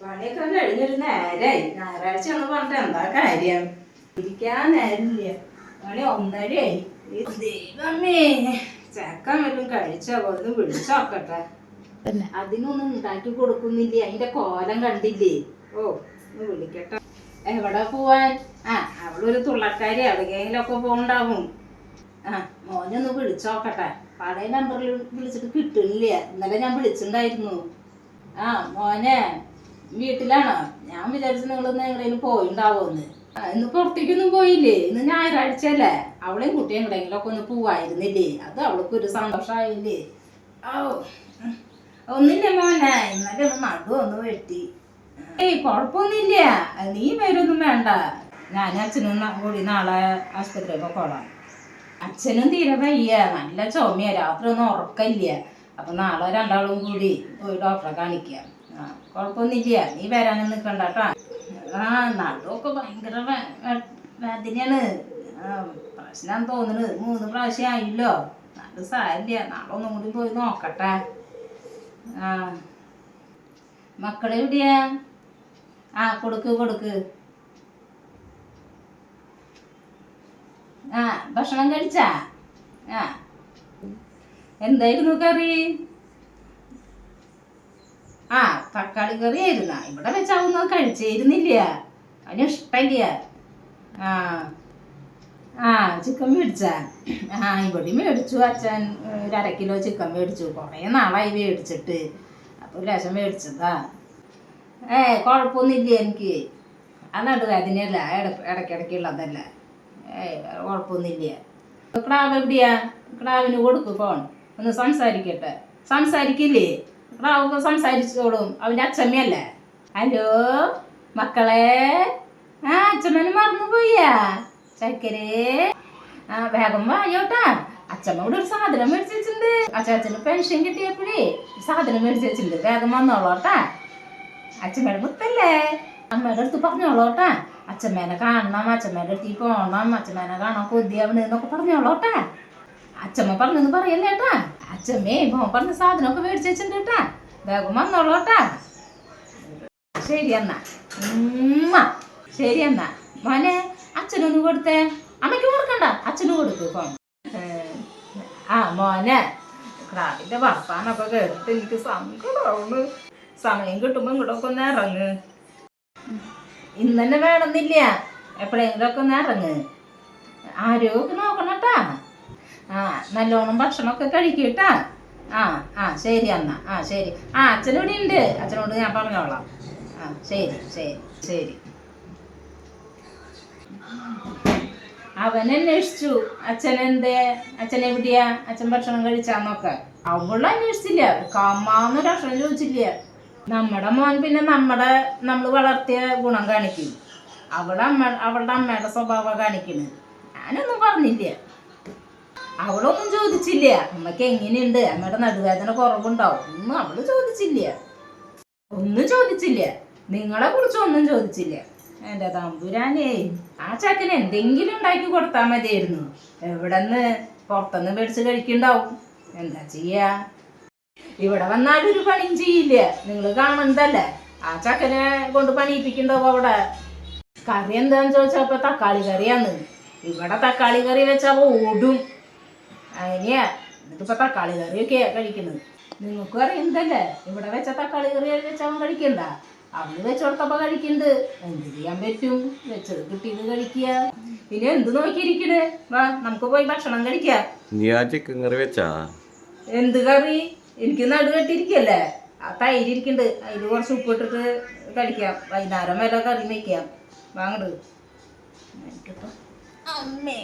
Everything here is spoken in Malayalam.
പണിയൊക്കെ കഴിഞ്ഞൊരു നേരായി. ഞായറാഴ്ച ഒന്ന് പറഞ്ഞിട്ട് എന്താ കാര്യം? ഇരിക്കാൻ നേരമില്ല. പണി 1:30ആയി. ദൈവമേ, ചക്കൻ വല്ലതും കഴിച്ചോ? ഒന്ന് വിളിച്ചോക്കട്ടെ. അതിനൊന്നും ഉണ്ടാക്കി കൊടുക്കുന്നില്ലേ? അതിന്റെ കോലം കണ്ടില്ലേ? ഓ, ഒന്ന് വിളിക്കട്ടെ. എവിടെ പോവാൻ? അവളൊരു തുള്ളക്കാരി, എവിടെയെങ്കിലൊക്കെ പോണ്ടാവും. മോനൊന്ന് വിളിച്ചോക്കട്ടെ. പഴയ നമ്പറിൽ വിളിച്ചിട്ട് കിട്ടുന്നില്ല. ഇന്നലെ ഞാൻ വിളിച്ചിട്ടുണ്ടായിരുന്നു. മോനെ വീട്ടിലാണോ? ഞാൻ വിചാരിച്ചു നിങ്ങളൊന്ന് എവിടെയെങ്കിലും പോയിണ്ടാവോന്ന്. ഇന്ന് പുറത്തേക്കൊന്നും പോയില്ലേ? ഇന്ന് ഞായറാഴ്ചയല്ലേ? അവളെയും കുട്ടിയും എവിടെയെങ്കിലൊക്കെ ഒന്ന് പോവായിരുന്നില്ലേ? അത് അവൾക്കൊരു സന്തോഷമായില്ലേ? ഒന്നില്ല മോനെ, ഇന്നലെ ഒന്ന് നടുവൊന്ന് വെട്ടി. കുഴപ്പമൊന്നുമില്ല. നീ പേരൊന്നും വേണ്ട. ഞാനും അച്ഛനും കൂടി നാളെ ആശുപത്രിയൊക്കെ പോകാം. അച്ഛനും തീരെ വയ്യ, നല്ല ചുമയാ, രാത്രി ഒന്നും ഉറക്കമില്ല. അപ്പൊ നാളെ രണ്ടാളും കൂടി പോയി ഡോക്ടറെ കാണിക്കാം. കുഴപ്പമൊന്നുമില്ല, നീ വരാനും നിൽക്കണ്ട കേട്ടോ. നടുവൊക്കെ ഭയങ്കര വേദനയാണ്. പ്രശ്നം തോന്നുന്നത് 3 പ്രാവശ്യം ആയില്ലോ. നല്ല സാരില്ല, നാളെ ഒന്നും കൂടി പോയി നോക്കട്ടെ. മക്കളെവിടെയാ? കൊടുക്ക്. ഭക്ഷണം കഴിച്ചാ? എന്തായിരുന്നു കറി? തക്കാളി കറി ആയിരുന്ന. ഇവിടെ വെച്ചാവുന്നത് കഴിച്ചിരുന്നില്ല, അതിന് ഇഷ്ടമില്ല. ചിക്കൻ മേടിച്ചാ? ഇവിടെ മേടിച്ചു. അച്ഛൻ 1/2 കിലോ ചിക്കൻ മേടിച്ചു. കുറേ നാളായി മേടിച്ചിട്ട്. അപ്പൊ ഒരു ലക്ഷം മേടിച്ചതാ. കുഴപ്പമൊന്നുമില്ല എനിക്ക്. നടുവേദനയല്ല, ഇടയ്ക്കിടയ്ക്കുള്ളതല്ല. കുഴപ്പമൊന്നുമില്ല. ക്രാവ് എവിടെയാ? ക്രാവിന് കൊടുക്ക് ഫോൺ, ഒന്ന് സംസാരിക്കട്ടെ. സംസാരിക്കില്ലേ? ക്രാവൊക്കെ സംസാരിച്ചോളും, അവൻ്റെ അച്ഛമ്മയല്ലേ. ഹലോ മക്കളെ. അച്ഛമ്മന് മറന്നുപോയാ ചക്കരേ? വേഗം വായോട്ടാ. അച്ഛമ്മ ഇവിടെ ഒരു സാധനം മേടിച്ച് വെച്ചിട്ടുണ്ട്. അച്ഛന് പെൻഷൻ കിട്ടിയപ്പോഴേ സാധനം മേടിച്ച് വെച്ചിട്ടുണ്ട്. വേഗം വന്നോളോട്ടാ. അച്ഛമ്മയുടെ മുത്തല്ലേ? അമ്മയുടെ അടുത്ത് പറഞ്ഞോളോട്ടാ. അച്ഛമ്മേനെ കാണണം, അച്ഛമ്മേൻ്റെ അടുത്ത് പോകണം, അച്ഛമ്മേനെ കാണാൻ കൊതിയാവണ് എന്നൊക്കെ പറഞ്ഞോളോട്ടാ. അച്ഛമ്മ പറഞ്ഞെന്ന് പറയല്ലേട്ടാ. അച്ഛമ്മേ മോൻ പറഞ്ഞ സാധനമൊക്കെ മേടിച്ച് വെച്ചിട്ടുണ്ട് കേട്ടാ. വേഗം വന്നോളോട്ടാ. ശരി എന്നാ. ശരി എന്നാ മോനെ. അച്ഛനൊന്ന് കൊടുത്തേ. അമ്മയ്ക്ക് കൊടുക്കണ്ട, അച്ഛന് കൊടുക്ക് ഫോൺ. മോനെ, ക്രാവിന്റെ വർത്താനൊക്കെ കേട്ടിട്ട് എനിക്ക് സങ്കടമാവുന്നു. സമയം കിട്ടുമ്പോ ഇങ്ങോട്ടൊക്കെ ഒന്ന് ഇറങ്ങ്. ഇന്ന് തന്നെ വേണമെന്നില്ല, എപ്പോഴെങ്കിലും ഒക്കെ ഒന്ന് ഇറങ്ങ്. ആരോഗ്യം നോക്കണട്ടാ. നല്ലോണം ഭക്ഷണമൊക്കെ കഴിക്കട്ടാ. ശരി എന്നാ. ശരി. അച്ഛനിവിടെ ഉണ്ട്, അച്ഛനോട് ഞാൻ പറഞ്ഞോളാം. ശരി. അവൻ അന്വേഷിച്ചു അച്ഛനെന്തേ, അച്ഛനെവിടെയാ, അച്ഛൻ ഭക്ഷണം കഴിച്ചാന്നൊക്കെ. അവള് അന്വേഷിച്ചില്ല, കമ്മാന്നൊരു അക്ഷരം ചോദിച്ചില്ല. നമ്മുടെ മോൻ പിന്നെ നമ്മൾ വളർത്തിയ ഗുണം കാണിക്കും. അവളുടെ അമ്മയുടെ സ്വഭാവം കാണിക്കണ്. ഞാനൊന്നും പറഞ്ഞില്ല. അവളൊന്നും ചോദിച്ചില്ല അമ്മയ്ക്ക് എങ്ങനെയുണ്ട്, അമ്മയുടെ നടുവേദന കുറവുണ്ടാവും, ഒന്നും അവള് ചോദിച്ചില്ല. നിങ്ങളെ കുറിച്ച് ഒന്നും ചോദിച്ചില്ല. എന്റെ തമ്പുരാനേ, ആ ചക്കന് എന്തെങ്കിലും ഉണ്ടാക്കി കൊടുത്താൽ മതിയായിരുന്നു. എവിടെന്ന് പുറത്തുനിന്ന് മേടിച്ച് കഴിക്കണ്ടാവും. എന്താ ചെയ്യാ? ഇവിടെ വന്നാലും ഒരു പണിയും ചെയ്യില്ല. നിങ്ങൾ കാണുന്നതല്ലേ, ആ ചക്കനെ കൊണ്ട് പണിയിപ്പിക്കണ്ടാവും അവിടെ. കറി എന്താന്ന് ചോദിച്ചപ്പോ തക്കാളി കറിയാന്ന്. ഇവിടെ തക്കാളി കറി വെച്ചാൽ ഓടും. അങ്ങനെയാ. എന്നിട്ടിപ്പോ തക്കാളി കറിയൊക്കെയാ കഴിക്കുന്നത്. നിങ്ങൾക്കും അറിയുന്നതല്ലേ, ഇവിടെ വെച്ച തക്കാളി കറി വെച്ചവൻ കഴിക്കണ്ട. അവന് വെച്ച് കൊടുത്തപ്പോ കഴിക്കണ്ട്. എന്ത് ചെയ്യാൻ പറ്റും? വെച്ചത് കിട്ടിയത് കഴിക്കുക. പിന്നെ എന്ത് നോക്കിയിരിക്കണ്? വാ, നമുക്ക് പോയി ഭക്ഷണം കഴിക്കാം. ചിക്കൻ കറി വെച്ചാ? എന്ത് കറി? എനിക്ക് നടുവെട്ടിരിക്കല്ലേ. തൈര് ഇരിക്കണ്ട്, അതിൽ കുറച്ച് ഉപ്പിട്ടിട്ട് കഴിക്കാം. വൈകുന്നേരം വല്ല കറി വെക്കാം. വാങ്ങട്. അമ്മേ.